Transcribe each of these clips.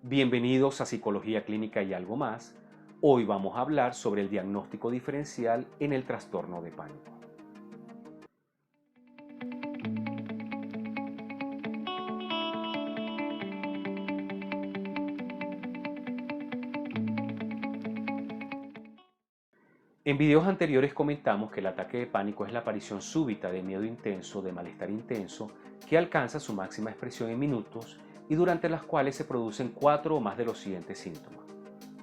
Bienvenidos a Psicología Clínica y algo más. Hoy vamos a hablar sobre el diagnóstico diferencial en el trastorno de pánico. En videos anteriores comentamos que el ataque de pánico es la aparición súbita de miedo intenso, de malestar intenso, que alcanza su máxima expresión en minutos y durante las cuales se producen 4 o más de los siguientes síntomas: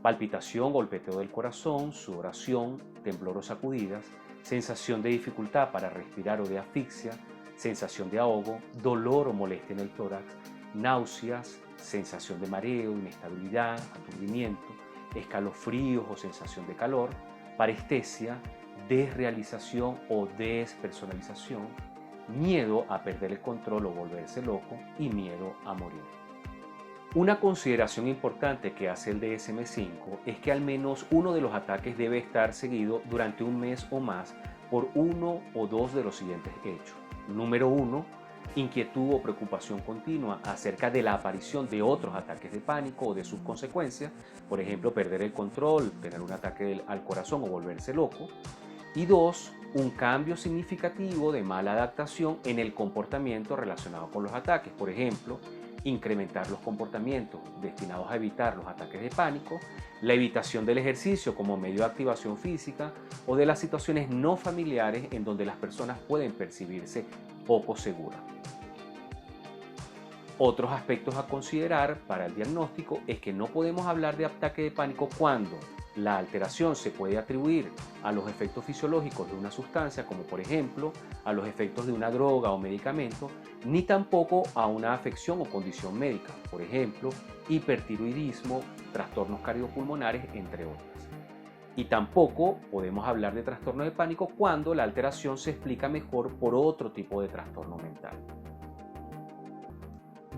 palpitación, golpeteo del corazón, sudoración, temblor o sacudidas, sensación de dificultad para respirar o de asfixia, sensación de ahogo, dolor o molestia en el tórax, náuseas, sensación de mareo, inestabilidad, aturdimiento, escalofríos o sensación de calor, parestesia, desrealización o despersonalización, miedo a perder el control o volverse loco y miedo a morir. Una consideración importante que hace el DSM-5 es que al menos uno de los ataques debe estar seguido durante un mes o más por uno o dos de los siguientes hechos. Número 1, inquietud o preocupación continua acerca de la aparición de otros ataques de pánico o de sus consecuencias, por ejemplo, perder el control, tener un ataque al corazón o volverse loco. Y 2, un cambio significativo de mala adaptación en el comportamiento relacionado con los ataques, por ejemplo, incrementar los comportamientos destinados a evitar los ataques de pánico, la evitación del ejercicio como medio de activación física o de las situaciones no familiares en donde las personas pueden percibirse poco seguras. Otros aspectos a considerar para el diagnóstico es que no podemos hablar de ataque de pánico cuando la alteración se puede atribuir a los efectos fisiológicos de una sustancia, como por ejemplo a los efectos de una droga o medicamento, ni tampoco a una afección o condición médica, por ejemplo, hipertiroidismo, trastornos cardiopulmonares, entre otras. Y tampoco podemos hablar de trastorno de pánico cuando la alteración se explica mejor por otro tipo de trastorno mental.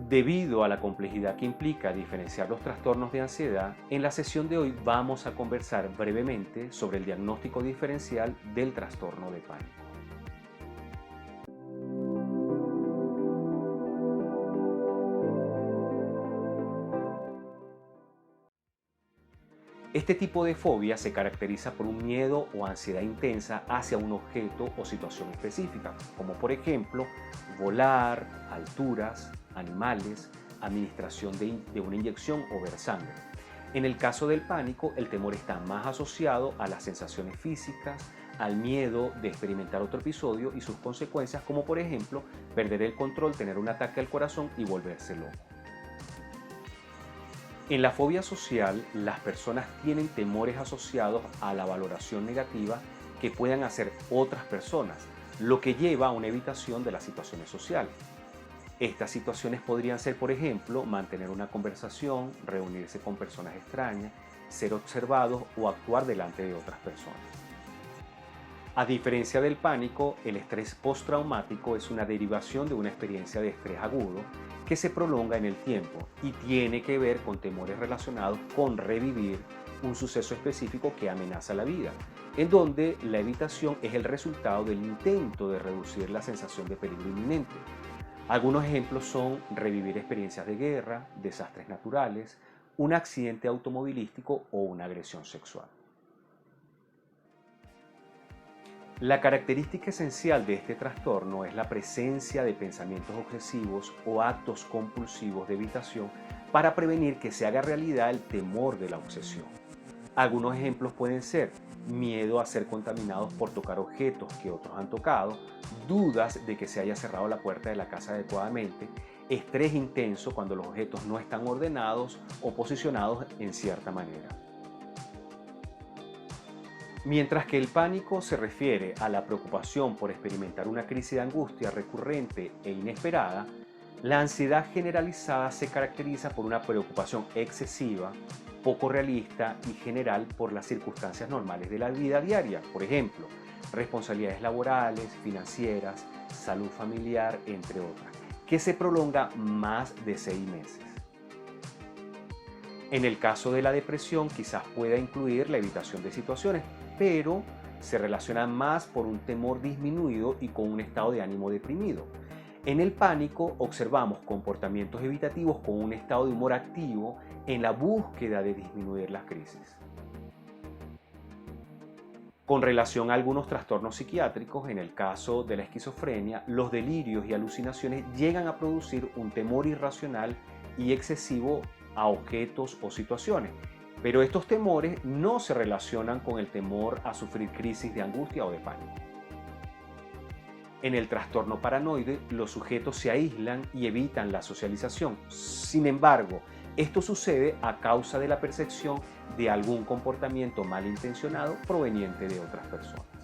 Debido a la complejidad que implica diferenciar los trastornos de ansiedad, en la sesión de hoy vamos a conversar brevemente sobre el diagnóstico diferencial del trastorno de pánico. Este tipo de fobia se caracteriza por un miedo o ansiedad intensa hacia un objeto o situación específica, como por ejemplo volar, alturas, animales, administración de una inyección o ver sangre. En el caso del pánico, el temor está más asociado a las sensaciones físicas, al miedo de experimentar otro episodio y sus consecuencias, como por ejemplo perder el control, tener un ataque al corazón y volverse loco. En la fobia social, las personas tienen temores asociados a la valoración negativa que puedan hacer otras personas, lo que lleva a una evitación de las situaciones sociales. Estas situaciones podrían ser, por ejemplo, mantener una conversación, reunirse con personas extrañas, ser observados o actuar delante de otras personas. A diferencia del pánico, el estrés postraumático es una derivación de una experiencia de estrés agudo que se prolonga en el tiempo y tiene que ver con temores relacionados con revivir un suceso específico que amenaza la vida, en donde la evitación es el resultado del intento de reducir la sensación de peligro inminente. Algunos ejemplos son revivir experiencias de guerra, desastres naturales, un accidente automovilístico o una agresión sexual. La característica esencial de este trastorno es la presencia de pensamientos obsesivos o actos compulsivos de evitación para prevenir que se haga realidad el temor de la obsesión. Algunos ejemplos pueden ser miedo a ser contaminados por tocar objetos que otros han tocado, dudas de que se haya cerrado la puerta de la casa adecuadamente, estrés intenso cuando los objetos no están ordenados o posicionados en cierta manera. Mientras que el pánico se refiere a la preocupación por experimentar una crisis de angustia recurrente e inesperada, la ansiedad generalizada se caracteriza por una preocupación excesiva, poco realista y general por las circunstancias normales de la vida diaria, por ejemplo, responsabilidades laborales, financieras, salud familiar, entre otras, que se prolonga más de 6 meses. En el caso de la depresión, quizás pueda incluir la evitación de situaciones, pero se relaciona más por un temor disminuido y con un estado de ánimo deprimido. En el pánico observamos comportamientos evitativos con un estado de humor activo en la búsqueda de disminuir las crisis. Con relación a algunos trastornos psiquiátricos, en el caso de la esquizofrenia, los delirios y alucinaciones llegan a producir un temor irracional y excesivo a objetos o situaciones, pero estos temores no se relacionan con el temor a sufrir crisis de angustia o de pánico. En el trastorno paranoide, los sujetos se aíslan y evitan la socialización. Sin embargo, esto sucede a causa de la percepción de algún comportamiento malintencionado proveniente de otras personas.